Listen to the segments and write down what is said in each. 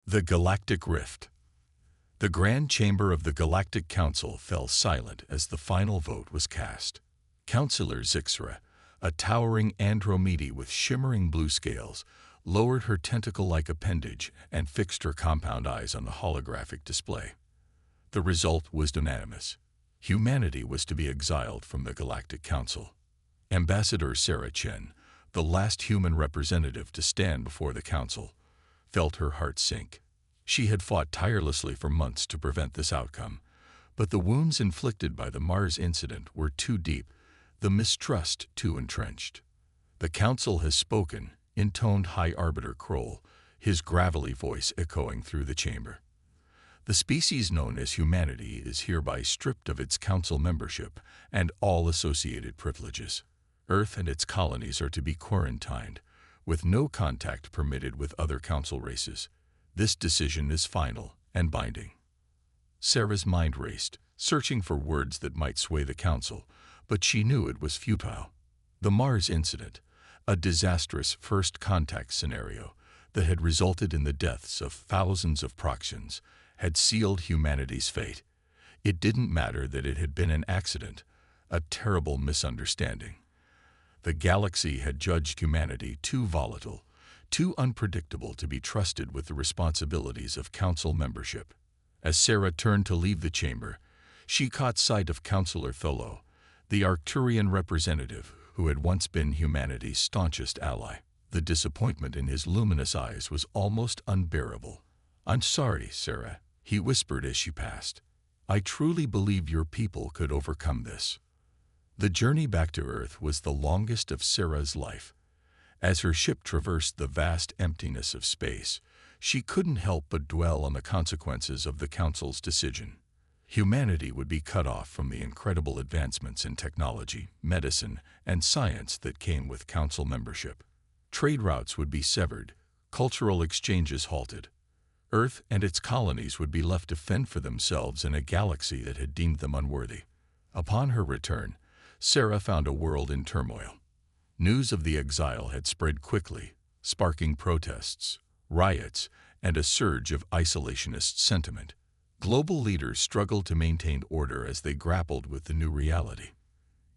The Galactic Rift. The Grand Chamber of the Galactic Council fell silent as the final vote was cast. Councillor Zixra, a towering Andromede with shimmering blue scales, lowered her tentacle-like appendage and fixed her compound eyes on the holographic display. The result was unanimous. Humanity was to be exiled from the Galactic Council. Ambassador Sarah Chen, the last human representative to stand before the Council, felt her heart sink. She had fought tirelessly for months to prevent this outcome, but the wounds inflicted by the Mars incident were too deep, the mistrust too entrenched. "The Council has spoken," intoned High Arbiter Kroll, his gravelly voice echoing through the chamber. "The species known as humanity is hereby stripped of its Council membership and all associated privileges. Earth and its colonies are to be quarantined, with no contact permitted with other Council races. This decision is final and binding." Sarah's mind raced, searching for words that might sway the Council, but she knew it was futile. The Mars incident, a disastrous first contact scenario that had resulted in the deaths of thousands of Proxians, had sealed humanity's fate. It didn't matter that it had been an accident, a terrible misunderstanding. The galaxy had judged humanity too volatile, too unpredictable to be trusted with the responsibilities of Council membership. As Sarah turned to leave the chamber, she caught sight of Councillor Tholo, the Arcturian representative who had once been humanity's staunchest ally. The disappointment in his luminous eyes was almost unbearable. "I'm sorry, Sarah," he whispered as she passed. "I truly believe your people could overcome this." The journey back to Earth was the longest of Sarah's life. As her ship traversed the vast emptiness of space, she couldn't help but dwell on the consequences of the Council's decision. Humanity would be cut off from the incredible advancements in technology, medicine, and science that came with Council membership. Trade routes would be severed, cultural exchanges halted. Earth and its colonies would be left to fend for themselves in a galaxy that had deemed them unworthy. Upon her return, Sarah found a world in turmoil. News of the exile had spread quickly, sparking protests, riots, and a surge of isolationist sentiment. Global leaders struggled to maintain order as they grappled with the new reality.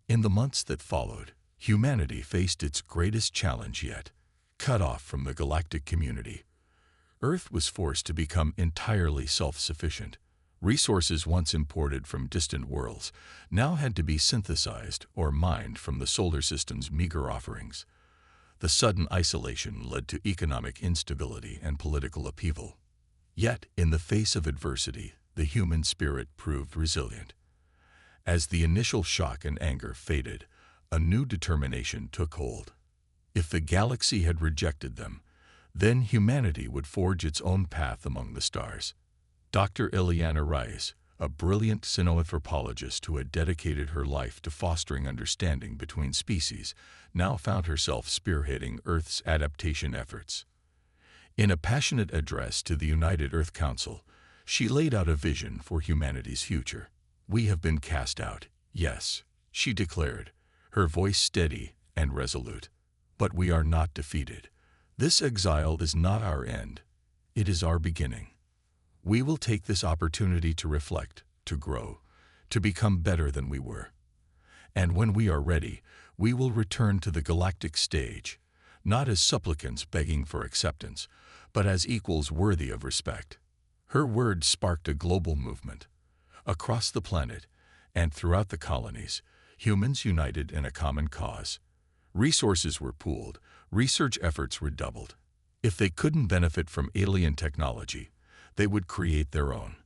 In the months that followed, humanity faced its greatest challenge yet: cut off from the galactic community. Earth was forced to become entirely self-sufficient. Resources once imported from distant worlds now had to be synthesized or mined from the solar system's meager offerings. The sudden isolation led to economic instability and political upheaval. Yet, in the face of adversity, the human spirit proved resilient. As the initial shock and anger faded, a new determination took hold. If the galaxy had rejected them, then humanity would forge its own path among the stars. Dr. Ileana Rice, a brilliant xenoanthropologist who had dedicated her life to fostering understanding between species, now found herself spearheading Earth's adaptation efforts. In a passionate address to the United Earth Council, she laid out a vision for humanity's future. "We have been cast out, yes," she declared, her voice steady and resolute. "But we are not defeated. This exile is not our end. It is our beginning. We will take this opportunity to reflect, to grow, to become better than we were. And when we are ready, we will return to the galactic stage, not as supplicants begging for acceptance, but as equals worthy of respect." Her words sparked a global movement. Across the planet, and throughout the colonies, humans united in a common cause. Resources were pooled, research efforts redoubled. If they couldn't benefit from alien technology, they would create their own.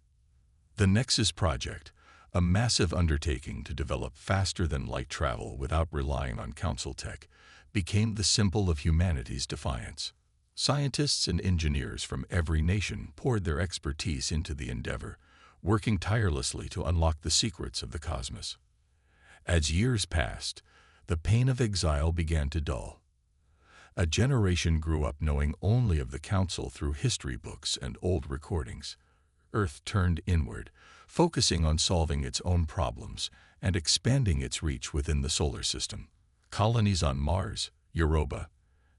The Nexus Project, a massive undertaking to develop faster-than-light travel without relying on Council tech, became the symbol of humanity's defiance. Scientists and engineers from every nation poured their expertise into the endeavor, working tirelessly to unlock the secrets of the cosmos. As years passed, the pain of exile began to dull. A generation grew up knowing only of the Council through history books and old recordings. Earth turned inward, focusing on solving its own problems and expanding its reach within the solar system. Colonies on Mars, Europa,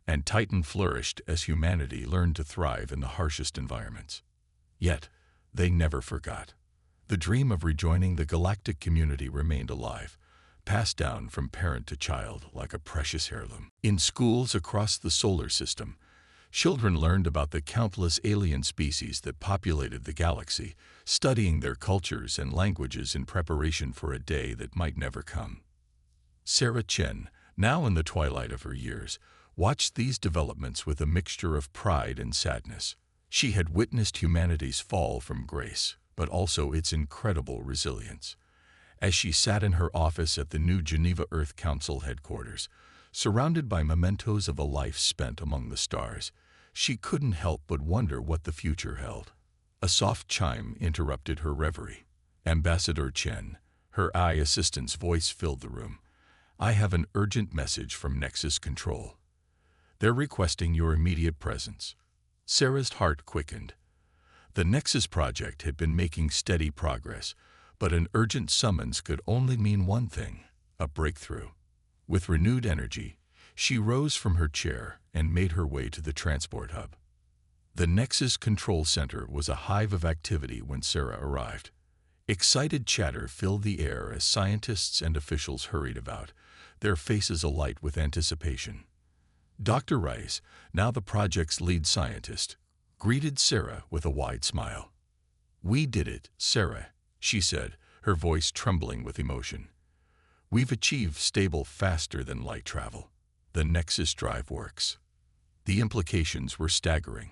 and Titan flourished as humanity learned to thrive in the harshest environments. Yet, they never forgot. The dream of rejoining the galactic community remained alive, passed down from parent to child like a precious heirloom. In schools across the solar system, children learned about the countless alien species that populated the galaxy, studying their cultures and languages in preparation for a day that might never come. Sarah Chen, now in the twilight of her years, watched these developments with a mixture of pride and sadness. She had witnessed humanity's fall from grace, but also its incredible resilience. As she sat in her office at the new Geneva Earth Council headquarters, surrounded by mementos of a life spent among the stars, she couldn't help but wonder what the future held. A soft chime interrupted her reverie. Ambassador Chen, her AI assistant's voice filled the room. "I have an urgent message from Nexus Control. They're requesting your immediate presence." Sarah's heart quickened. The Nexus project had been making steady progress, but an urgent summons could only mean one thing: a breakthrough. With renewed energy, she rose from her chair and made her way to the transport hub. The Nexus Control Center was a hive of activity when Sarah arrived. Excited chatter filled the air as scientists and officials hurried about, their faces alight with anticipation. Dr. Rice, now the project's lead scientist, greeted Sarah with a wide smile. "We did it, Sarah," she said, her voice trembling with emotion. "We've achieved stable faster-than-light travel. The Nexus drive works." The implications were staggering.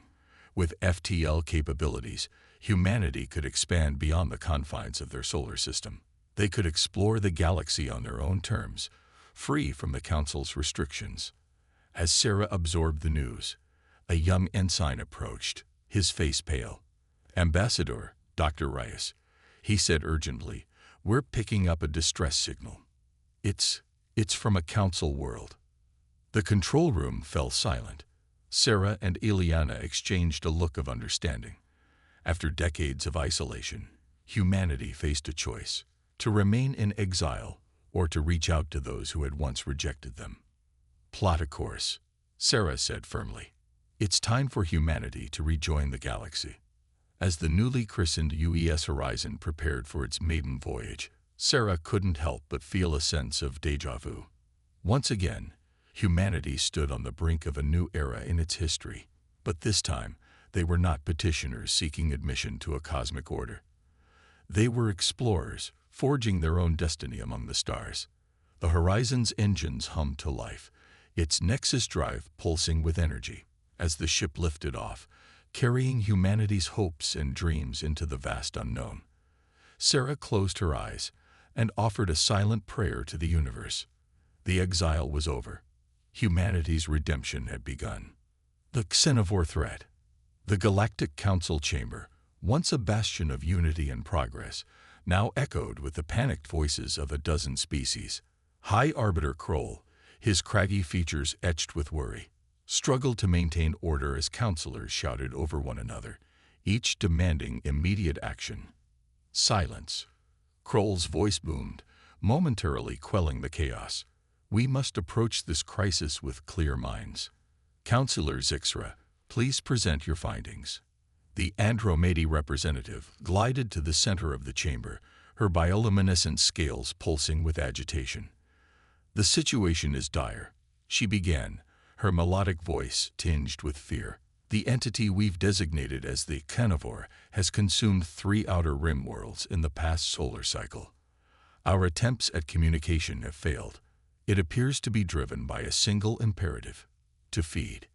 With FTL capabilities, humanity could expand beyond the confines of their solar system. They could explore the galaxy on their own terms, free from the Council's restrictions. As Sarah absorbed the news, a young ensign approached, his face pale. "Ambassador, Dr. Rice," he said urgently, "we're picking up a distress signal. It's from a Council world." The control room fell silent. Sarah and Ileana exchanged a look of understanding. After decades of isolation, humanity faced a choice: to remain in exile or to reach out to those who had once rejected them. "Plot a course," Sarah said firmly. "It's time for humanity to rejoin the galaxy." As the newly christened UES Horizon prepared for its maiden voyage, Sarah couldn't help but feel a sense of déjà vu. Once again, humanity stood on the brink of a new era in its history, but this time they were not petitioners seeking admission to a cosmic order. They were explorers, forging their own destiny among the stars. The Horizon's engines hummed to life, its Nexus drive pulsing with energy, as the ship lifted off, carrying humanity's hopes and dreams into the vast unknown. Sarah closed her eyes and offered a silent prayer to the universe. The exile was over. Humanity's redemption had begun. The Xenovore threat. The Galactic Council chamber, once a bastion of unity and progress, now echoed with the panicked voices of a dozen species. High Arbiter Kroll, his craggy features etched with worry, struggled to maintain order as counselors shouted over one another, each demanding immediate action. Silence. Kroll's voice boomed, momentarily quelling the chaos. "We must approach this crisis with clear minds. Counselor Zixra, please present your findings." The Andromedy representative glided to the center of the chamber, her bioluminescent scales pulsing with agitation. "The situation is dire," she began, her melodic voice tinged with fear. "The entity we've designated as the Xenovore has consumed 3 outer rim worlds in the past solar cycle. Our attempts at communication have failed. It appears to be driven by a single imperative: to feed."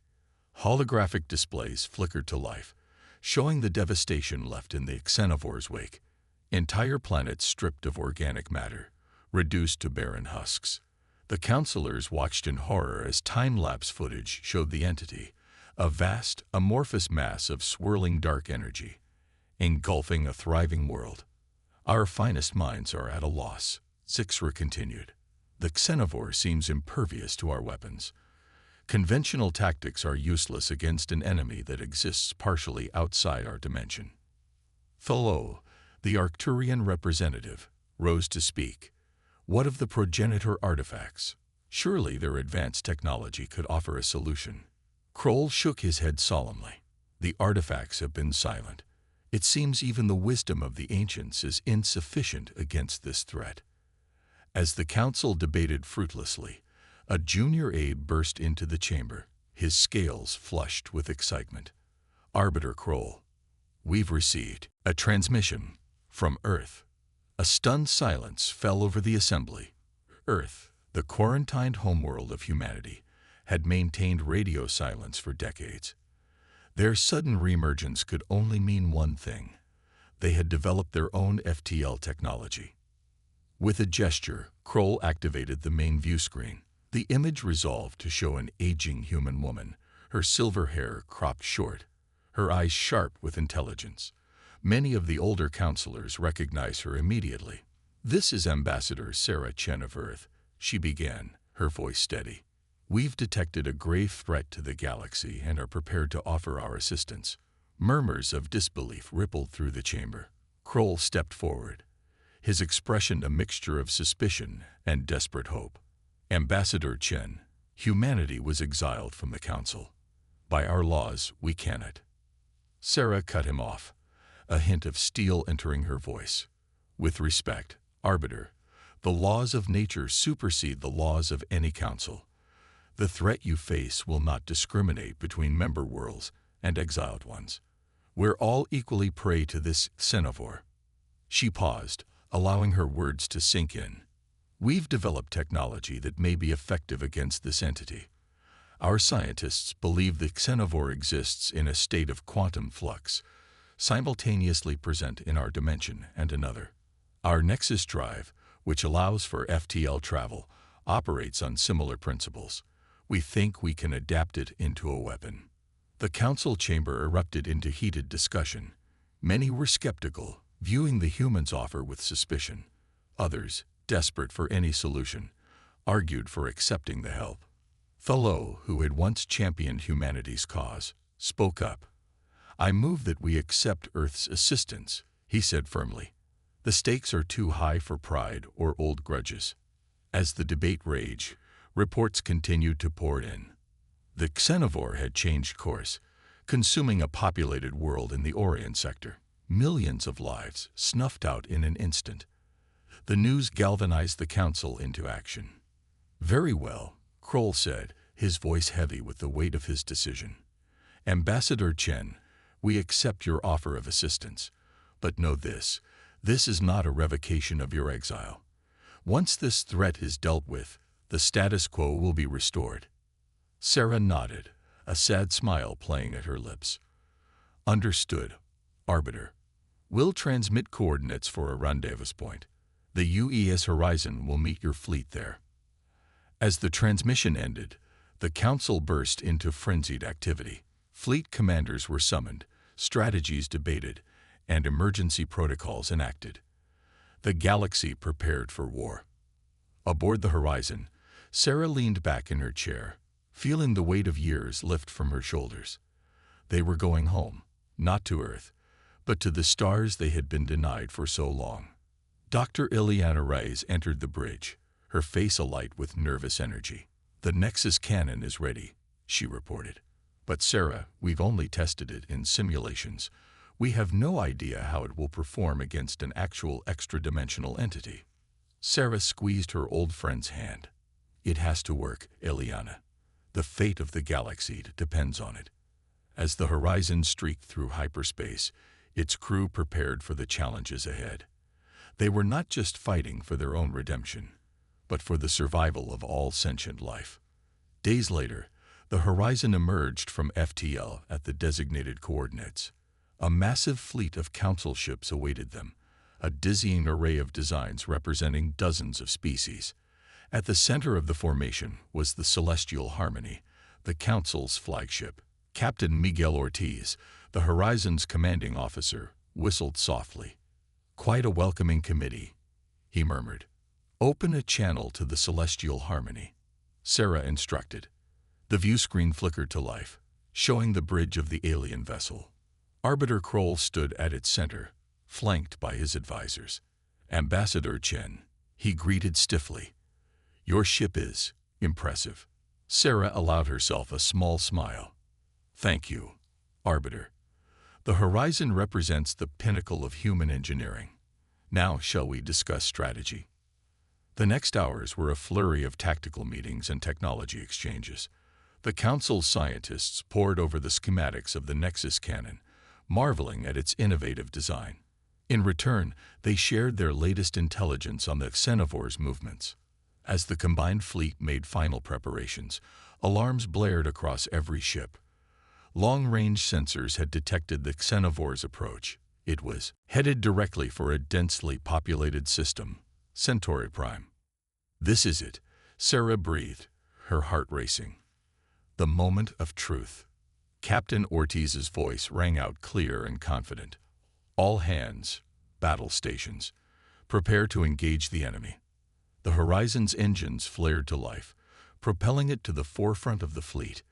Holographic displays flickered to life, showing the devastation left in the Xenovore's wake. Entire planets stripped of organic matter, reduced to barren husks. The counselors watched in horror as time-lapse footage showed the entity, a vast, amorphous mass of swirling dark energy, engulfing a thriving world. "Our finest minds are at a loss," Zixra continued. "The Xenovore seems impervious to our weapons. Conventional tactics are useless against an enemy that exists partially outside our dimension." Thalo, the Arcturian representative, rose to speak. "What of the progenitor artifacts? Surely their advanced technology could offer a solution." Kroll shook his head solemnly. The artifacts have been silent. It seems even the wisdom of the ancients is insufficient against this threat. As the council debated fruitlessly, a junior aide burst into the chamber, his scales flushed with excitement. Arbiter Kroll, we've received a transmission from Earth. A stunned silence fell over the assembly. Earth, the quarantined homeworld of humanity, had maintained radio silence for decades. Their sudden reemergence could only mean one thing. They had developed their own FTL technology. With a gesture, Kroll activated the main view screen. The image resolved to show an aging human woman, her silver hair cropped short, her eyes sharp with intelligence. Many of the older counselors recognized her immediately. "This is Ambassador Sarah Chen of Earth," she began, her voice steady. "We've detected a grave threat to the galaxy and are prepared to offer our assistance." Murmurs of disbelief rippled through the chamber. Kroll stepped forward, his expression a mixture of suspicion and desperate hope. "Ambassador Chen, humanity was exiled from the Council. By our laws, we cannot." Sarah cut him off, a hint of steel entering her voice. "With respect, Arbiter, the laws of nature supersede the laws of any council. The threat you face will not discriminate between member worlds and exiled ones. We're all equally prey to this xenovore." She paused, allowing her words to sink in. "We've developed technology that may be effective against this entity. Our scientists believe the xenovore exists in a state of quantum flux, simultaneously present in our dimension and another. Our Nexus drive, which allows for FTL travel, operates on similar principles. We think we can adapt it into a weapon." The council chamber erupted into heated discussion. Many were skeptical, viewing the humans' offer with suspicion. Others, desperate for any solution, argued for accepting the help. Thalo, who had once championed humanity's cause, spoke up. "I move that we accept Earth's assistance," he said firmly. "The stakes are too high for pride or old grudges." As the debate raged, reports continued to pour in. The xenovore had changed course, consuming a populated world in the Orient sector. Millions of lives snuffed out in an instant. The news galvanized the council into action. "Very well," Kroll said, his voice heavy with the weight of his decision. "Ambassador Chen, we accept your offer of assistance. But know this is not a revocation of your exile. Once this threat is dealt with, the status quo will be restored." Sarah nodded, a sad smile playing at her lips. "Understood, Arbiter. We'll transmit coordinates for a rendezvous point. The UES Horizon will meet your fleet there." As the transmission ended, the council burst into frenzied activity. Fleet commanders were summoned, strategies debated, and emergency protocols enacted. The galaxy prepared for war. Aboard the Horizon, Sarah leaned back in her chair, feeling the weight of years lift from her shoulders. They were going home, not to Earth, but to the stars they had been denied for so long. Dr. Ileana Reyes entered the bridge, her face alight with nervous energy. "The Nexus cannon is ready," she reported. "But Sarah, we've only tested it in simulations. We have no idea how it will perform against an actual extra-dimensional entity." Sarah squeezed her old friend's hand. "It has to work, Ileana. The fate of the galaxy depends on it." As the Horizon streaked through hyperspace, its crew prepared for the challenges ahead. They were not just fighting for their own redemption, but for the survival of all sentient life. Days later, the Horizon emerged from FTL at the designated coordinates. A massive fleet of council ships awaited them, a dizzying array of designs representing dozens of species. At the center of the formation was the Celestial Harmony, the Council's flagship. Captain Miguel Ortiz, the Horizon's commanding officer, whistled softly. "Quite a welcoming committee," he murmured. "Open a channel to the Celestial Harmony," Sarah instructed. The view screen flickered to life, showing the bridge of the alien vessel. Arbiter Kroll stood at its center, flanked by his advisors. "Ambassador Chen," he greeted stiffly. "Your ship is impressive." Sarah allowed herself a small smile. Thank you, Arbiter. The horizon represents the pinnacle of human engineering. Now shall we discuss strategy? The next hours were a flurry of tactical meetings and technology exchanges. The Council's scientists pored over the schematics of the Nexus cannon, marveling at its innovative design. In return, they shared their latest intelligence on the Xenophores' movements. As the combined fleet made final preparations, alarms blared across every ship. Long-range sensors had detected the Xenophores' approach. It was headed directly for a densely populated system, Centauri Prime. This is it, Sarah breathed, her heart racing. The moment of truth. Captain Ortiz's voice rang out clear and confident. All hands, battle stations, prepare to engage the enemy. The Horizon's engines flared to life, propelling it to the forefront of the fleet.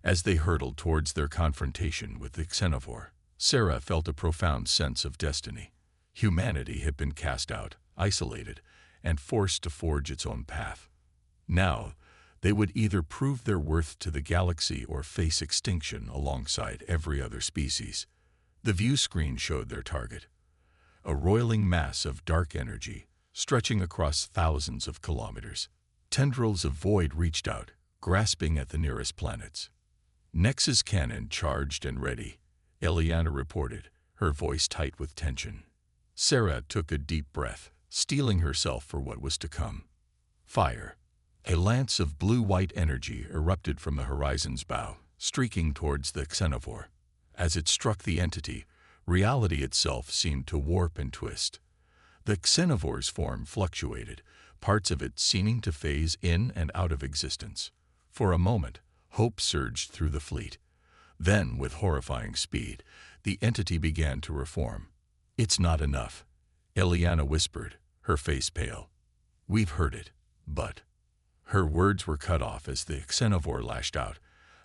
As they hurtled towards their confrontation with the Xenophore, Sarah felt a profound sense of destiny. Humanity had been cast out, isolated, and forced to forge its own path. Now, they would either prove their worth to the galaxy or face extinction alongside every other species. The view screen showed their target, a roiling mass of dark energy stretching across thousands of kilometers. Tendrils of void reached out, grasping at the nearest planets. Nexus cannon charged and ready, Eliana reported, her voice tight with tension. Sarah took a deep breath, steeling herself for what was to come. Fire. A lance of blue-white energy erupted from the horizon's bow, streaking towards the Xenophore. As it struck the entity, reality itself seemed to warp and twist. The Xenophore's form fluctuated, parts of it seeming to phase in and out of existence. For a moment, hope surged through the fleet. Then, with horrifying speed, the entity began to reform. "It's not enough," Eliana whispered, her face pale. "We've heard it, but—" Her words were cut off as the Xenophore lashed out,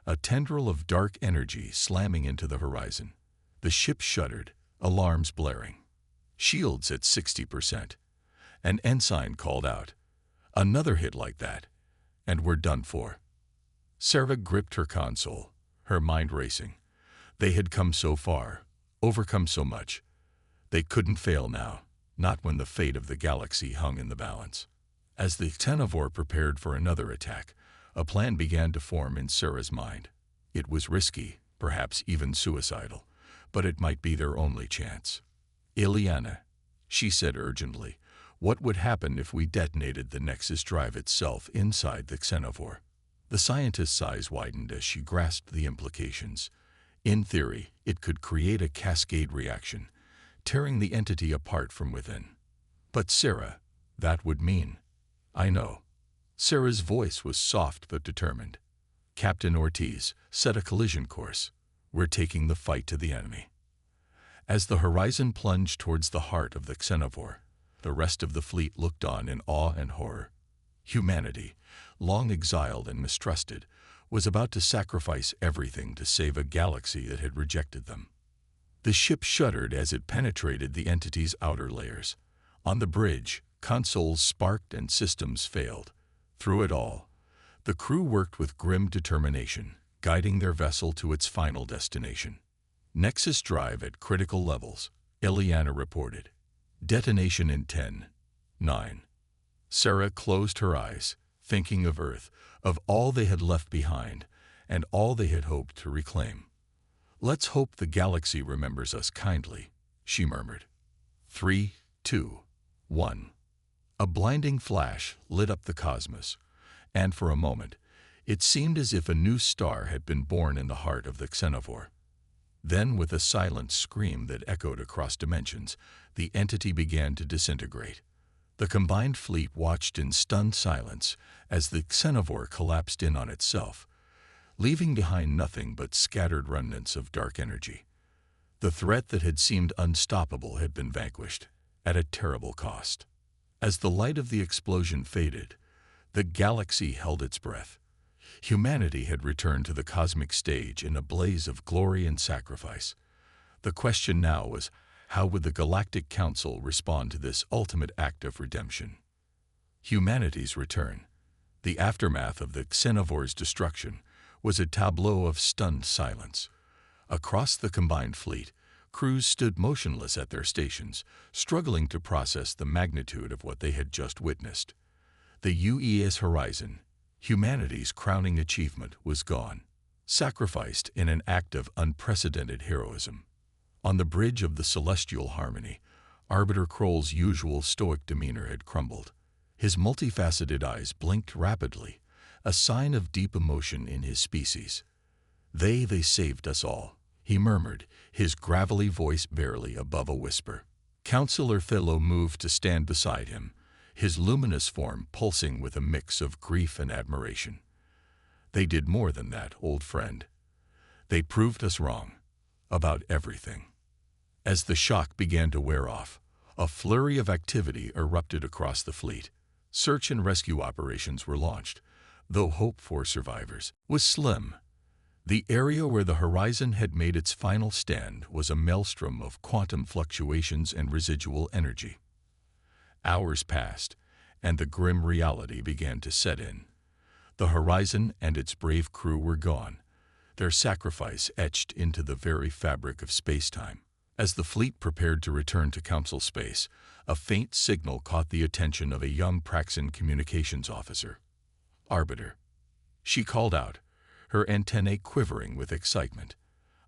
a tendril of dark energy slamming into the horizon. The ship shuddered, alarms blaring. Shields at 60%. An ensign called out, "Another hit like that, and we're done for." Sarah gripped her console, her mind racing. They had come so far, overcome so much. They couldn't fail now, not when the fate of the galaxy hung in the balance. As the Xenophore prepared for another attack, a plan began to form in Sarah's mind. It was risky, perhaps even suicidal, but it might be their only chance. "Eliana," she said urgently, "what would happen if we detonated the Nexus drive itself inside the Xenophore?" The scientist's eyes widened as she grasped the implications. In theory, it could create a cascade reaction, tearing the entity apart from within. "But Sarah, that would mean—" "I know." Sarah's voice was soft but determined. "Captain Ortiz, set a collision course. We're taking the fight to the enemy." As the horizon plunged towards the heart of the Xenophore, the rest of the fleet looked on in awe and horror. Humanity, long exiled and mistrusted, was about to sacrifice everything to save a galaxy that had rejected them. The ship shuddered as it penetrated the entity's outer layers. On the bridge, consoles sparked and systems failed. Through it all, the crew worked with grim determination, guiding their vessel to its final destination. "Nexus drive at critical levels," Eliana reported. "Detonation in 10, 9. Sarah closed her eyes, thinking of Earth, of all they had left behind, and all they had hoped to reclaim. "Let's hope the galaxy remembers us kindly," she murmured. 3, 2, 1. A blinding flash lit up the cosmos, and for a moment, it seemed as if a new star had been born in the heart of the Xenophore. Then, with a silent scream that echoed across dimensions, the entity began to disintegrate. The combined fleet watched in stunned silence as the Xenophore collapsed in on itself, leaving behind nothing but scattered remnants of dark energy. The threat that had seemed unstoppable had been vanquished, at a terrible cost. As the light of the explosion faded, the galaxy held its breath. Humanity had returned to the cosmic stage in a blaze of glory and sacrifice. The question now was, how would the Galactic Council respond to this ultimate act of redemption? Humanity's return, the aftermath of the Xenophore's destruction, was a tableau of stunned silence. Across the combined fleet, crews stood motionless at their stations, struggling to process the magnitude of what they had just witnessed. The UES horizon, humanity's crowning achievement, was gone, sacrificed in an act of unprecedented heroism. On the bridge of the celestial harmony, Arbiter Kroll's usual stoic demeanor had crumbled. His multifaceted eyes blinked rapidly, a sign of deep emotion in his species. They saved us all," he murmured, his gravelly voice barely above a whisper. Counselor Thillo moved to stand beside him, his luminous form pulsing with a mix of grief and admiration. "They did more than that, old friend. They proved us wrong. About everything." As the shock began to wear off, a flurry of activity erupted across the fleet. Search and rescue operations were launched, though hope for survivors was slim. The area where the horizon had made its final stand was a maelstrom of quantum fluctuations and residual energy. Hours passed, and the grim reality began to set in. The horizon and its brave crew were gone, their sacrifice etched into the very fabric of space-time. As the fleet prepared to return to Council space, a faint signal caught the attention of a young Praxan communications officer. "Arbiter," she called out, her antennae quivering with excitement.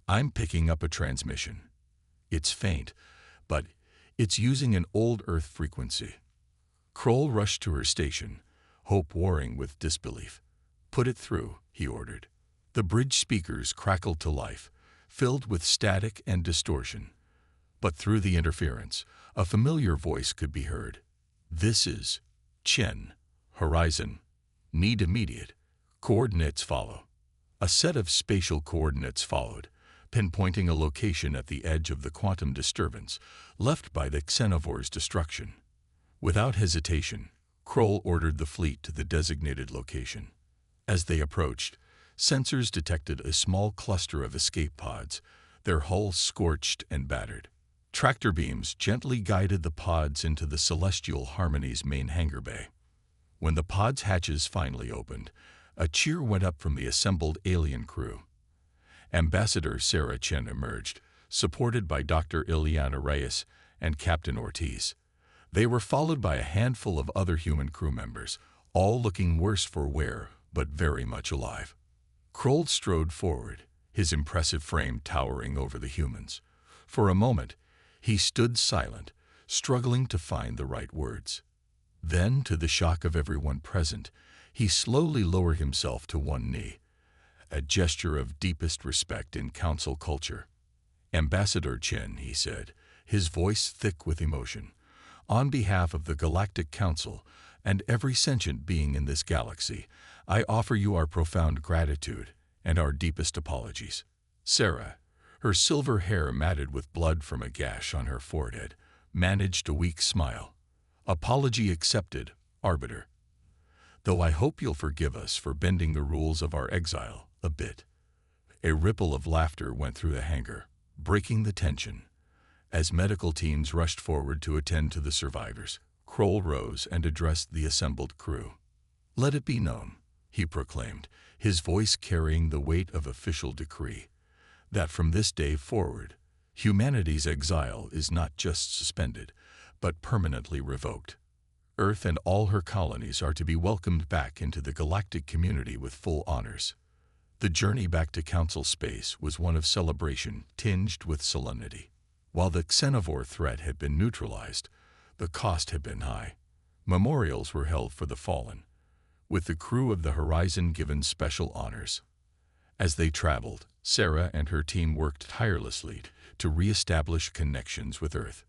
"I'm picking up a transmission. It's faint, but it's using an old Earth frequency." Kroll rushed to her station, hope warring with disbelief. "Put it through," he ordered. The bridge speakers crackled to life, filled with static and distortion. But through the interference, a familiar voice could be heard. "This is Chen. Horizon. Need immediate. Coordinates follow." A set of spatial coordinates followed, pinpointing a location at the edge of the quantum disturbance left by the Xenovor's destruction. Without hesitation, Kroll ordered the fleet to the designated location. As they approached, sensors detected a small cluster of escape pods, their hulls scorched and battered. Tractor beams gently guided the pods into the Celestial Harmony's main hangar bay. When the pod's hatches finally opened, a cheer went up from the assembled alien crew. Ambassador Sarah Chen emerged, supported by Dr. Ileana Reyes and Captain Ortiz. They were followed by a handful of other human crew members, all looking worse for wear, but very much alive. Kroll strode forward, his impressive frame towering over the humans. For a moment, he stood silent, struggling to find the right words. Then, to the shock of everyone present, he slowly lowered himself to one knee, a gesture of deepest respect in council culture. "Ambassador Chen," he said, his voice thick with emotion, "on behalf of the Galactic Council and every sentient being in this galaxy, I offer you our profound gratitude and our deepest apologies." Sarah, her silver hair matted with blood from a gash on her forehead, managed a weak smile. "Apology accepted, Arbiter. Though I hope you'll forgive us for bending the rules of our exile a bit." A ripple of laughter went through the hangar, breaking the tension. As medical teams rushed forward to attend to the survivors, Kroll rose and addressed the assembled crew. "Let it be known," he proclaimed, his voice carrying the weight of official decree, "that from this day forward, humanity's exile is not just suspended, but permanently revoked. Earth and all her colonies are to be welcomed back into the galactic community with full honors." The journey back to Council space was one of celebration tinged with solemnity. While the Xenovor threat had been neutralized, the cost had been high. Memorials were held for the fallen, with the crew of the Horizon given special honors. As they traveled, Sarah and her team worked tirelessly to re-establish connections with Earth.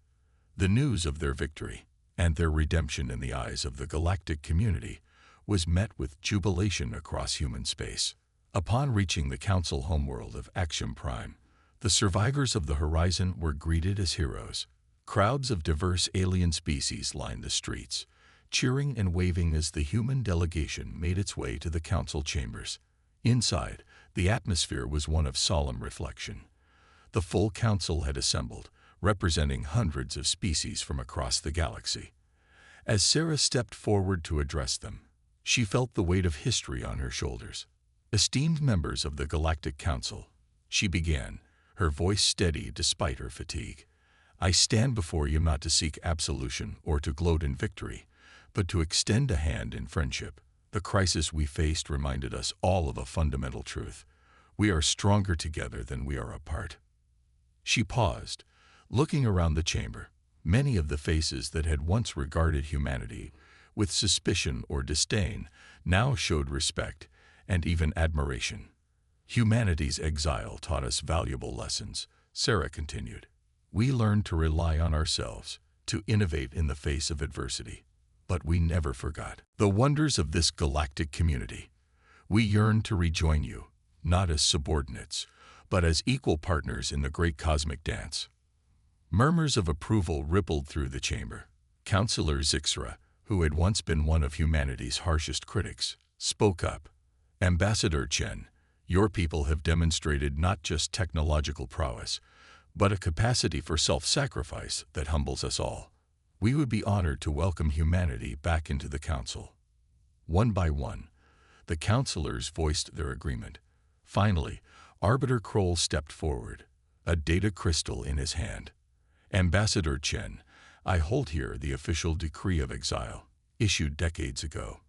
The news of their victory and their redemption in the eyes of the galactic community was met with jubilation across human space. Upon reaching the Council homeworld of Axiom Prime, the survivors of the Horizon were greeted as heroes. Crowds of diverse alien species lined the streets, cheering and waving as the human delegation made its way to the Council chambers. Inside, the atmosphere was one of solemn reflection. The full Council had assembled, representing hundreds of species from across the galaxy. As Sarah stepped forward to address them, she felt the weight of history on her shoulders. Esteemed members of the Galactic Council, she began, her voice steady despite her fatigue. I stand before you not to seek absolution or to gloat in victory, but to extend a hand in friendship. The crisis we faced reminded us all of a fundamental truth. We are stronger together than we are apart. She paused, looking around the chamber. Many of the faces that had once regarded humanity with suspicion or disdain now showed respect and even admiration. Humanity's exile taught us valuable lessons, Sarah continued. We learned to rely on ourselves, to innovate in the face of adversity. But we never forgot the wonders of this galactic community. We yearned to rejoin you, not as subordinates, but as equal partners in the great cosmic dance. Murmurs of approval rippled through the chamber. Counselor Zixra, who had once been one of humanity's harshest critics, spoke up. Ambassador Chen, your people have demonstrated not just technological prowess, but a capacity for self-sacrifice that humbles us all. We would be honored to welcome humanity back into the Council. One by one, the counselors voiced their agreement. Finally, Arbiter Kroll stepped forward, a data crystal in his hand. Ambassador Chen, I hold here the official decree of exile, issued decades ago.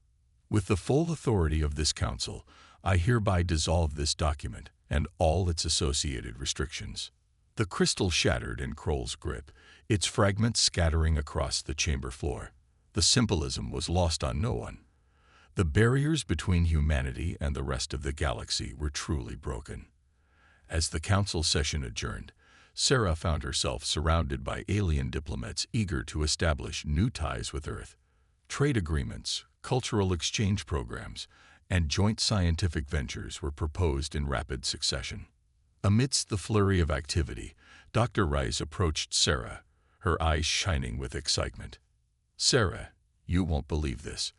With the full authority of this council, I hereby dissolve this document and all its associated restrictions. The crystal shattered in Kroll's grip, its fragments scattering across the chamber floor. The symbolism was lost on no one. The barriers between humanity and the rest of the galaxy were truly broken. As the council session adjourned, Sarah found herself surrounded by alien diplomats eager to establish new ties with Earth. Trade agreements, cultural exchange programs, and joint scientific ventures were proposed in rapid succession. Amidst the flurry of activity, Dr. Rice approached Sarah, her eyes shining with excitement. Sarah, you won't believe this.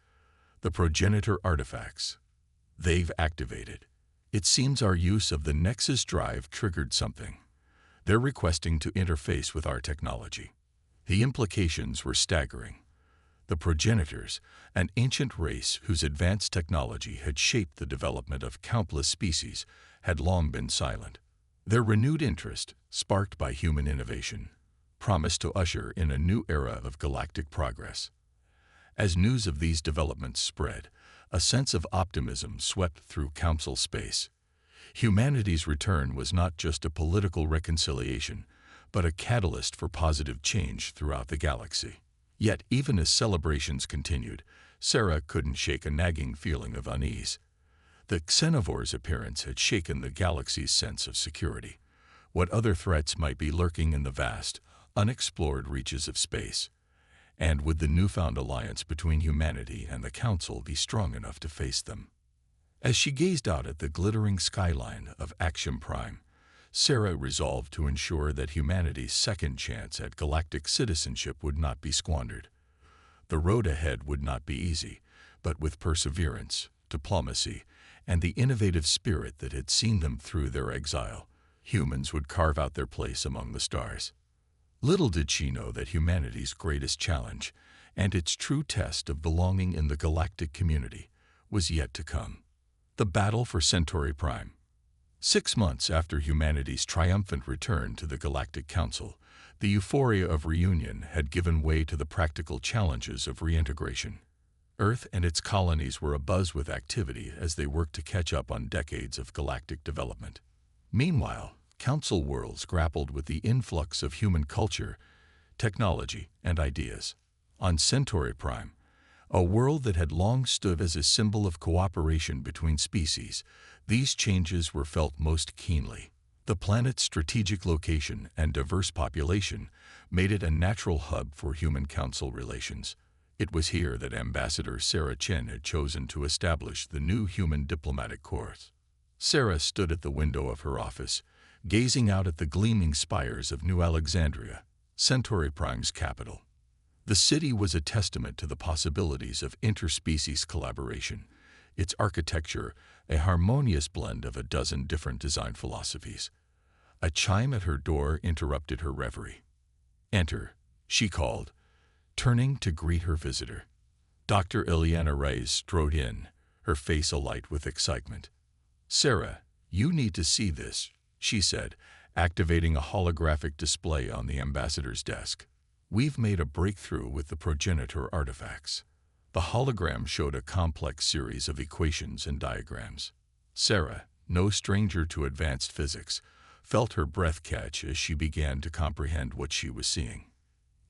The progenitor artifacts. They've activated. It seems our use of the Nexus drive triggered something. They're requesting to interface with our technology. The implications were staggering. The progenitors, an ancient race whose advanced technology had shaped the development of countless species, had long been silent. Their renewed interest, sparked by human innovation, promised to usher in a new era of galactic progress. As news of these developments spread, a sense of optimism swept through Council space. Humanity's return was not just a political reconciliation, but a catalyst for positive change throughout the galaxy. Yet, even as celebrations continued, Sarah couldn't shake a nagging feeling of unease. The Xenovore's appearance had shaken the galaxy's sense of security. What other threats might be lurking in the vast, unexplored reaches of space? And would the newfound alliance between humanity and the Council be strong enough to face them? As she gazed out at the glittering skyline of Axiom Prime, Sarah resolved to ensure that humanity's second chance at galactic citizenship would not be squandered. The road ahead would not be easy, but with perseverance, diplomacy, and the innovative spirit that had seen them through their exile, humans would carve out their place among the stars. Little did she know that humanity's greatest challenge, and its true test of belonging in the galactic community, was yet to come. The battle for Centauri Prime. 6 months after humanity's triumphant return to the Galactic Council, the euphoria of reunion had given way to the practical challenges of reintegration. Earth and its colonies were abuzz with activity as they worked to catch up on decades of galactic development. Meanwhile, Council worlds grappled with the influx of human culture, technology, and ideas. On Centauri Prime, a world that had long stood as a symbol of cooperation between species, these changes were felt most keenly. The planet's strategic location and diverse population made it a natural hub for human council relations. It was here that Ambassador Sarah Chen had chosen to establish the new human diplomatic corps. Sarah stood at the window of her office, gazing out at the gleaming spires of New Alexandria, Centauri Prime's capital. The city was a testament to the possibilities of interspecies collaboration, its architecture a harmonious blend of a dozen different design philosophies. A chime at her door interrupted her reverie. "Enter," she called, turning to greet her visitor. Dr. Ileana Reyes strode in, her face alight with excitement. "Sarah, you need to see this," she said, activating a holographic display on the ambassador's desk. "We've made a breakthrough with the progenitor artifacts." The hologram showed a complex series of equations and diagrams. Sarah, no stranger to advanced physics, felt her breath catch as she began to comprehend what she was seeing.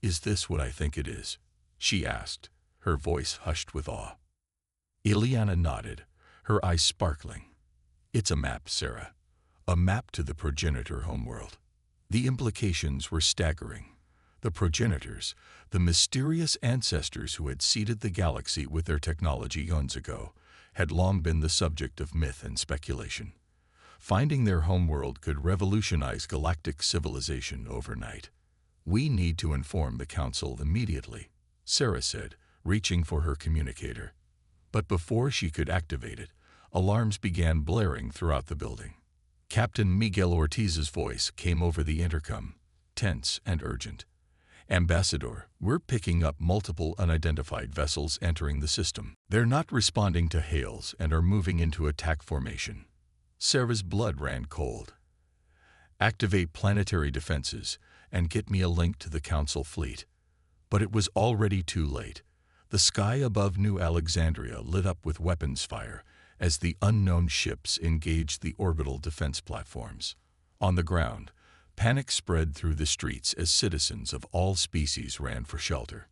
"Is this what I think it is?" she asked, her voice hushed with awe. Ileana nodded, her eyes sparkling. "It's a map, Sarah. A map to the progenitor homeworld." The implications were staggering. The progenitors, the mysterious ancestors who had seeded the galaxy with their technology eons ago, had long been the subject of myth and speculation. Finding their homeworld could revolutionize galactic civilization overnight. "We need to inform the Council immediately," Sarah said, reaching for her communicator. But before she could activate it, alarms began blaring throughout the building. Captain Miguel Ortiz's voice came over the intercom, tense and urgent. "Ambassador, we're picking up multiple unidentified vessels entering the system. They're not responding to hails and are moving into attack formation." Sarah's blood ran cold. "Activate planetary defenses and get me a link to the Council fleet." But it was already too late. The sky above New Alexandria lit up with weapons fire as the unknown ships engaged the orbital defense platforms. On the ground, panic spread through the streets as citizens of all species ran for shelter.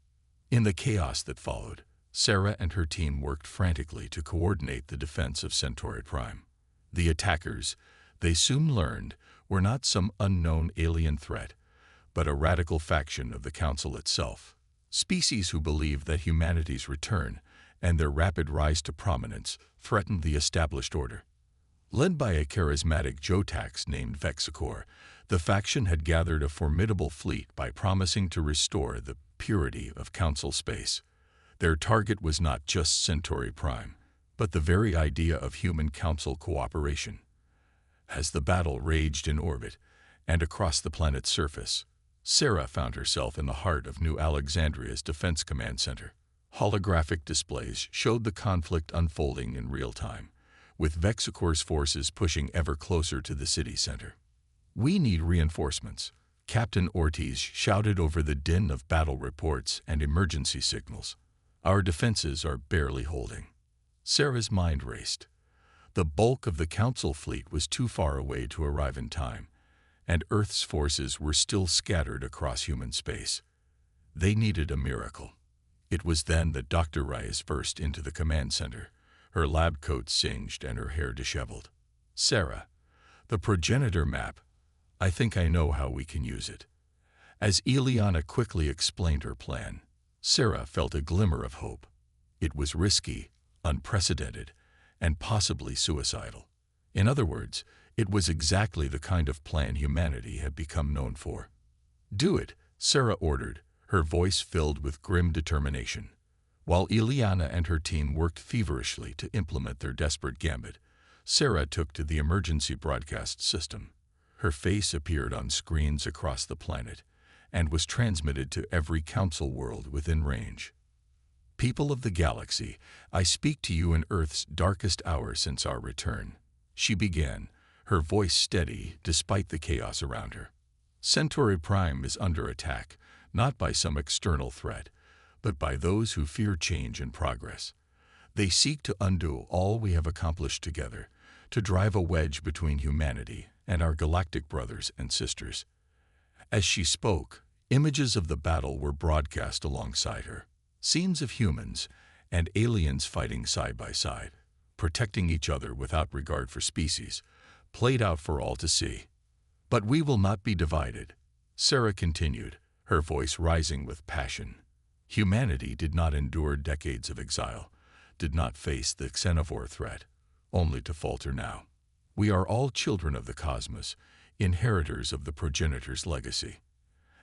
In the chaos that followed, Sarah and her team worked frantically to coordinate the defense of Centauri Prime. The attackers, they soon learned, were not some unknown alien threat, but a radical faction of the Council itself, species who believed that humanity's return and their rapid rise to prominence threatened the established order. Led by a charismatic Jotax named Vexicor, the faction had gathered a formidable fleet by promising to restore the purity of Council space. Their target was not just Centauri Prime, but the very idea of human Council cooperation. As the battle raged in orbit and across the planet's surface, Sarah found herself in the heart of New Alexandria's Defense Command Center. Holographic displays showed the conflict unfolding in real time, with Vexicor's forces pushing ever closer to the city center. "We need reinforcements," Captain Ortiz shouted over the din of battle reports and emergency signals. "Our defenses are barely holding." Sarah's mind raced. The bulk of the Council fleet was too far away to arrive in time, and Earth's forces were still scattered across human space. They needed a miracle. It was then that Dr. Reyes burst into the command center, her lab coat singed and her hair disheveled. "Sarah, the progenitor map, I think I know how we can use it." As Ileana quickly explained her plan, Sarah felt a glimmer of hope. It was risky, unprecedented, and possibly suicidal. In other words, it was exactly the kind of plan humanity had become known for. "Do it," Sarah ordered, her voice filled with grim determination. While Ileana and her team worked feverishly to implement their desperate gambit, Sarah took to the emergency broadcast system. Her face appeared on screens across the planet and was transmitted to every Council world within range. "People of the galaxy, I speak to you in Earth's darkest hour since our return," she began, her voice steady despite the chaos around her. "Centauri Prime is under attack, not by some external threat, but by those who fear change and progress. They seek to undo all we have accomplished together, to drive a wedge between humanity and our galactic brothers and sisters." As she spoke, images of the battle were broadcast alongside her. Scenes of humans and aliens fighting side by side, protecting each other without regard for species, played out for all to see. "But we will not be divided," Sarah continued, her voice rising with passion. "Humanity did not endure decades of exile, did not face the xenovore threat, only to falter now. We are all children of the cosmos, inheritors of the progenitor's legacy.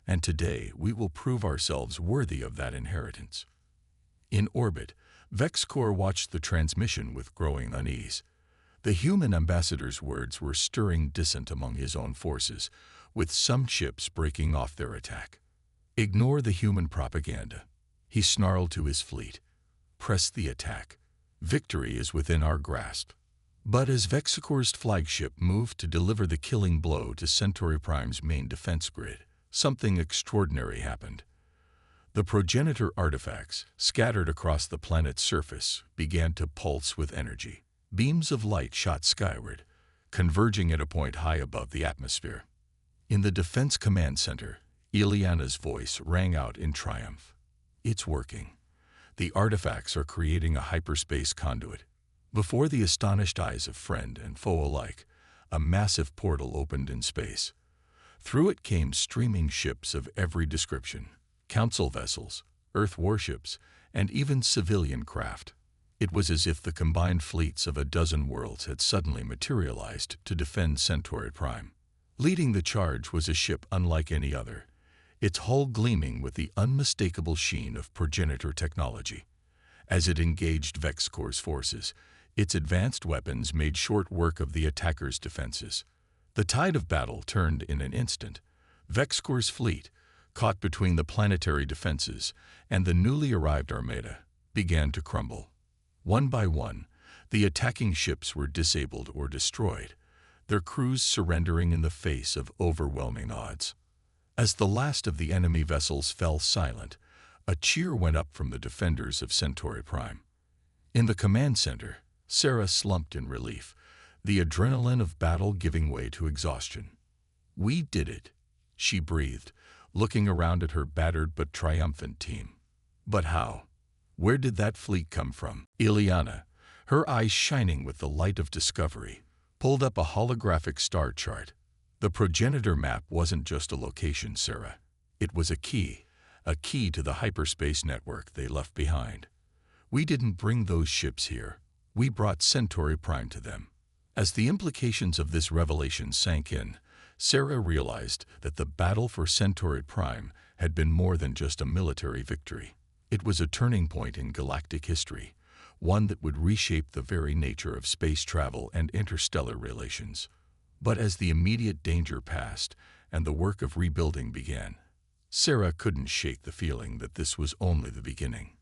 And today we will prove ourselves worthy of that inheritance." In orbit, Vexcor watched the transmission with growing unease. The human ambassador's words were stirring dissent among his own forces, with some ships breaking off their attack. "Ignore the human propaganda," he snarled to his fleet. "Press the attack. Victory is within our grasp." But as Vexacor's flagship moved to deliver the killing blow to Centauri Prime's main defense grid, something extraordinary happened. The progenitor artifacts, scattered across the planet's surface, began to pulse with energy. Beams of light shot skyward, converging at a point high above the atmosphere. In the Defense Command Center, Ileana's voice rang out in triumph. "It's working. The artifacts are creating a hyperspace conduit." Before the astonished eyes of friend and foe alike, a massive portal opened in space. Through it came streaming ships of every description: council vessels, Earth warships, and even civilian craft. It was as if the combined fleets of a dozen worlds had suddenly materialized to defend Centauri Prime. Leading the charge was a ship unlike any other, its hull gleaming with the unmistakable sheen of progenitor technology. As it engaged Vexacor's forces, its advanced weapons made short work of the attackers' defenses. The tide of battle turned in an instant. Vexacor's fleet, caught between the planetary defenses and the newly arrived armada, began to crumble. One by one, the attacking ships were disabled or destroyed, their crews surrendering in the face of overwhelming odds. As the last of the enemy vessels fell silent, a cheer went up from the defenders of Centauri Prime. In the command center, Sarah slumped in relief, the adrenaline of battle giving way to exhaustion. "We did it," she breathed, looking around at her battered but triumphant team. "But how? Where did that fleet come from?" Ileana, her eyes shining with the light of discovery, pulled up a holographic star chart. The progenitor map wasn't just a location, Sarah. It was a key to the hyperspace network they left behind. "We didn't bring those ships here. We brought Centauri Prime to them." As the implications of this revelation sank in, Sarah realized that the battle for Centauri Prime had been more than just a military victory. It was a turning point in galactic history, one that would reshape the very nature of space travel and interstellar relations. But as the immediate danger passed and the work of rebuilding began, Sarah couldn't shake the feeling that this was only the beginning.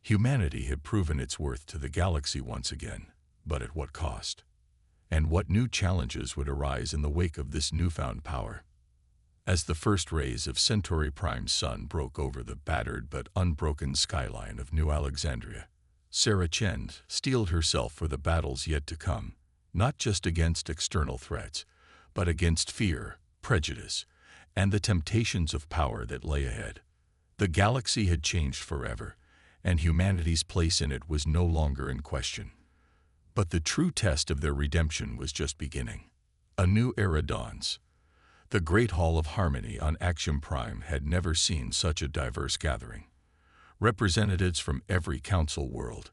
Humanity had proven its worth to the galaxy once again, but at what cost? And what new challenges would arise in the wake of this newfound power? As the first rays of Centauri Prime's sun broke over the battered but unbroken skyline of New Alexandria, Sarah Chen steeled herself for the battles yet to come, not just against external threats, but against fear, prejudice, and the temptations of power that lay ahead. The galaxy had changed forever, and humanity's place in it was no longer in question. But the true test of their redemption was just beginning. A new era dawns. The Great Hall of Harmony on Axiom Prime had never seen such a diverse gathering. Representatives from every council world,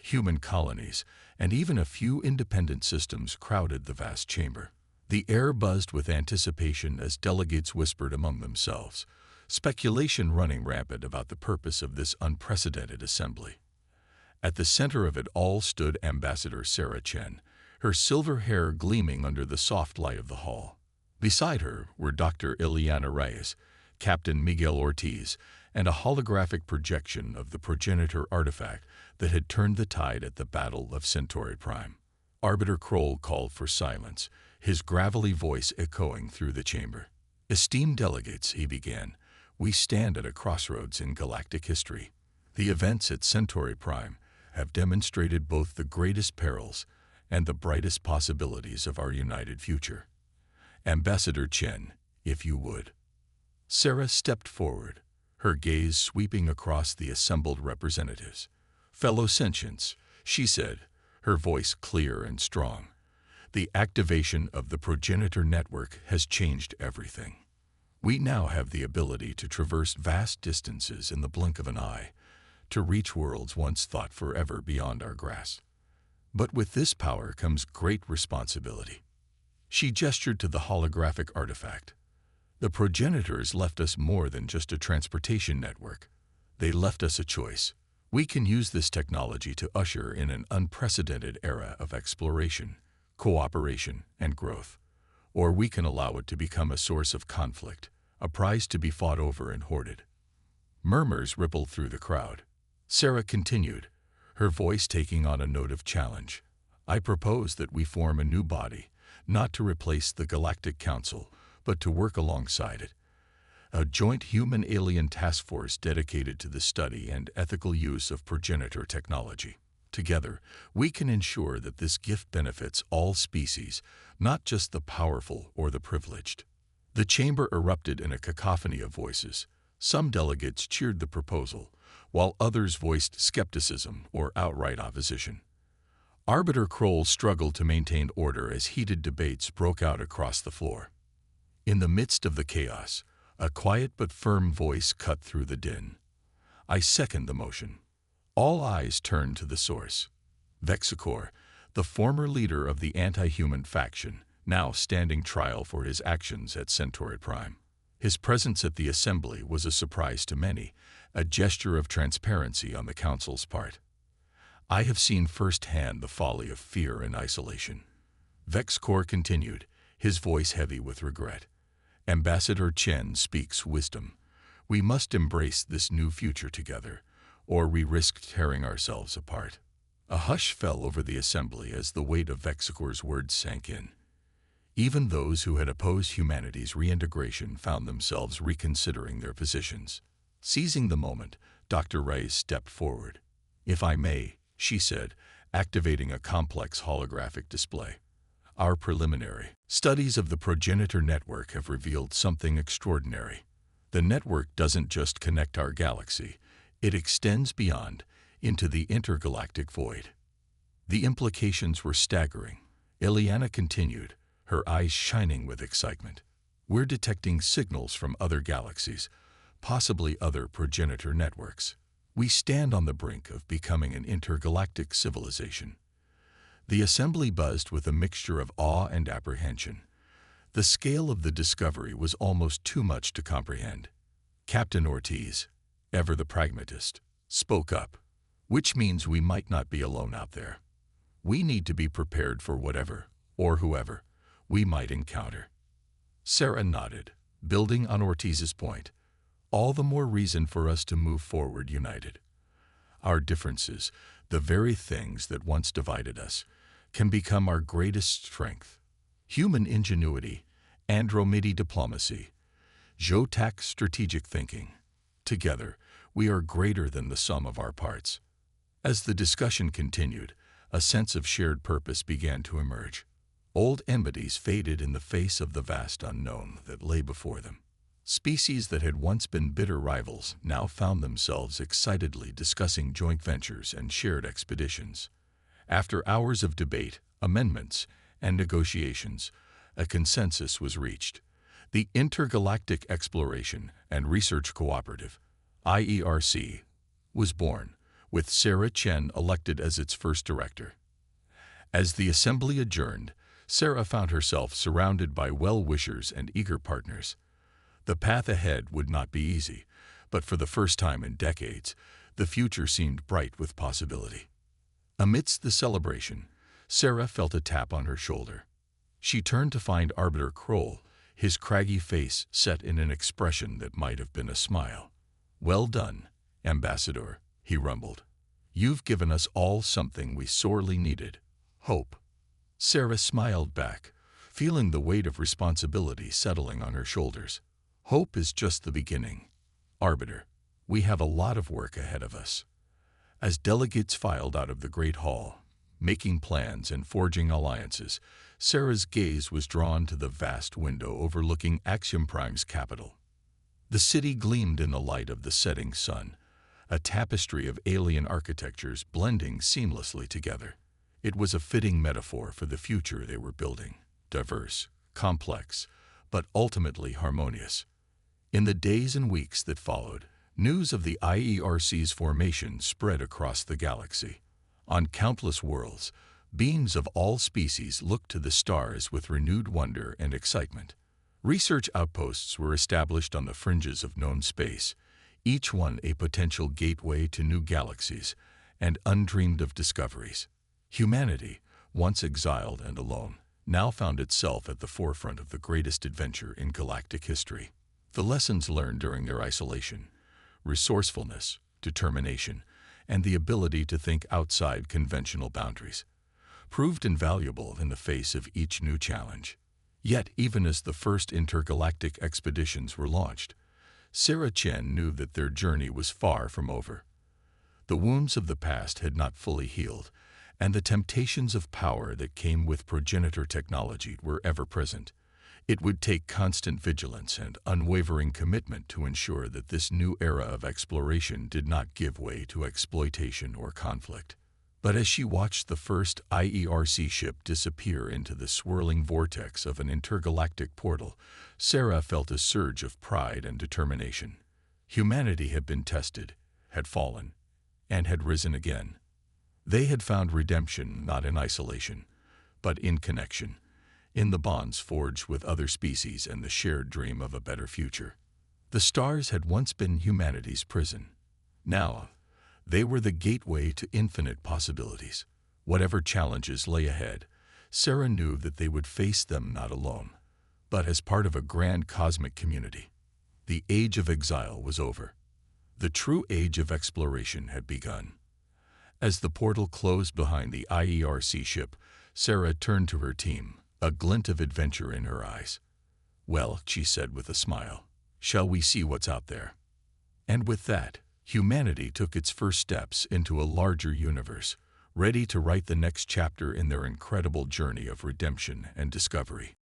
human colonies, and even a few independent systems crowded the vast chamber. The air buzzed with anticipation as delegates whispered among themselves, speculation running rampant about the purpose of this unprecedented assembly. At the center of it all stood Ambassador Sarah Chen, her silver hair gleaming under the soft light of the hall. Beside her were Dr. Ileana Reyes, Captain Miguel Ortiz, and a holographic projection of the progenitor artifact that had turned the tide at the Battle of Centauri Prime. Arbiter Kroll called for silence, his gravelly voice echoing through the chamber. "Esteemed delegates," he began, "we stand at a crossroads in galactic history. The events at Centauri Prime have demonstrated both the greatest perils and the brightest possibilities of our united future. Ambassador Chen, if you would." Sarah stepped forward, her gaze sweeping across the assembled representatives. "Fellow sentients," she said, her voice clear and strong, "the activation of the progenitor network has changed everything. We now have the ability to traverse vast distances in the blink of an eye, to reach worlds once thought forever beyond our grasp. But with this power comes great responsibility." She gestured to the holographic artifact. "The progenitors left us more than just a transportation network. They left us a choice. We can use this technology to usher in an unprecedented era of exploration, cooperation, and growth. Or we can allow it to become a source of conflict, a prize to be fought over and hoarded." Murmurs rippled through the crowd. Sarah continued, her voice taking on a note of challenge. I propose that we form a new body, not to replace the Galactic Council, but to work alongside it. A joint human-alien task force dedicated to the study and ethical use of progenitor technology. Together, we can ensure that this gift benefits all species, not just the powerful or the privileged. The chamber erupted in a cacophony of voices. Some delegates cheered the proposal, while others voiced skepticism or outright opposition. Arbiter Kroll struggled to maintain order as heated debates broke out across the floor. In the midst of the chaos, a quiet but firm voice cut through the din. I second the motion. All eyes turned to the source. Vexicor, the former leader of the anti-human faction, now standing trial for his actions at Centaurid Prime. His presence at the assembly was a surprise to many, a gesture of transparency on the Council's part. I have seen firsthand the folly of fear and isolation. Vexicor continued, his voice heavy with regret. Ambassador Chen speaks wisdom. We must embrace this new future together, or we risk tearing ourselves apart. A hush fell over the assembly as the weight of Vexicor's words sank in. Even those who had opposed humanity's reintegration found themselves reconsidering their positions. Seizing the moment, Dr. Reyes stepped forward. If I may, she said, activating a complex holographic display. Our preliminary studies of the progenitor network have revealed something extraordinary. The network doesn't just connect our galaxy, it extends beyond, into the intergalactic void. The implications were staggering. Ileana continued, her eyes shining with excitement. We're detecting signals from other galaxies, possibly other progenitor networks. We stand on the brink of becoming an intergalactic civilization. The assembly buzzed with a mixture of awe and apprehension. The scale of the discovery was almost too much to comprehend. Captain Ortiz, ever the pragmatist, spoke up, which means we might not be alone out there. We need to be prepared for whatever, or whoever, we might encounter. Sarah nodded, building on Ortiz's point. All the more reason for us to move forward united. Our differences, the very things that once divided us, can become our greatest strength. Human ingenuity, Andromedy diplomacy, Jotak strategic thinking. Together, we are greater than the sum of our parts. As the discussion continued, a sense of shared purpose began to emerge. Old enmities faded in the face of the vast unknown that lay before them. Species that had once been bitter rivals now found themselves excitedly discussing joint ventures and shared expeditions. After hours of debate, amendments, and negotiations, a consensus was reached. The Intergalactic Exploration and Research Cooperative, IERC, was born, with Sarah Chen elected as its first director. As the assembly adjourned, Sarah found herself surrounded by well-wishers and eager partners. The path ahead would not be easy, but for the first time in decades, the future seemed bright with possibility. Amidst the celebration, Sarah felt a tap on her shoulder. She turned to find Arbiter Kroll, his craggy face set in an expression that might have been a smile. "Well done, Ambassador," he rumbled. "You've given us all something we sorely needed, hope." Sarah smiled back, feeling the weight of responsibility settling on her shoulders. "Hope is just the beginning. Arbiter, we have a lot of work ahead of us." As delegates filed out of the Great Hall, making plans and forging alliances, Sarah's gaze was drawn to the vast window overlooking Axiom Prime's capital. The city gleamed in the light of the setting sun, a tapestry of alien architectures blending seamlessly together. It was a fitting metaphor for the future they were building, diverse, complex, but ultimately harmonious. In the days and weeks that followed, news of the IERC's formation spread across the galaxy. On countless worlds, beings of all species looked to the stars with renewed wonder and excitement. Research outposts were established on the fringes of known space, each one a potential gateway to new galaxies and undreamed-of discoveries. Humanity, once exiled and alone, now found itself at the forefront of the greatest adventure in galactic history. The lessons learned during their isolation, resourcefulness, determination, and the ability to think outside conventional boundaries, proved invaluable in the face of each new challenge. Yet, even as the first intergalactic expeditions were launched, Sarah Chen knew that their journey was far from over. The wounds of the past had not fully healed, and the temptations of power that came with progenitor technology were ever present. It would take constant vigilance and unwavering commitment to ensure that this new era of exploration did not give way to exploitation or conflict. But as she watched the first IERC ship disappear into the swirling vortex of an intergalactic portal, Sarah felt a surge of pride and determination. Humanity had been tested, had fallen, and had risen again. They had found redemption not in isolation, but in connection, in the bonds forged with other species and the shared dream of a better future. The stars had once been humanity's prison. Now, they were the gateway to infinite possibilities. Whatever challenges lay ahead, Sarah knew that they would face them not alone, but as part of a grand cosmic community. The age of exile was over. The true age of exploration had begun. As the portal closed behind the IERC ship, Sarah turned to her team, a glint of adventure in her eyes. "Well," she said with a smile, "shall we see what's out there?" And with that, humanity took its first steps into a larger universe, ready to write the next chapter in their incredible journey of redemption and discovery.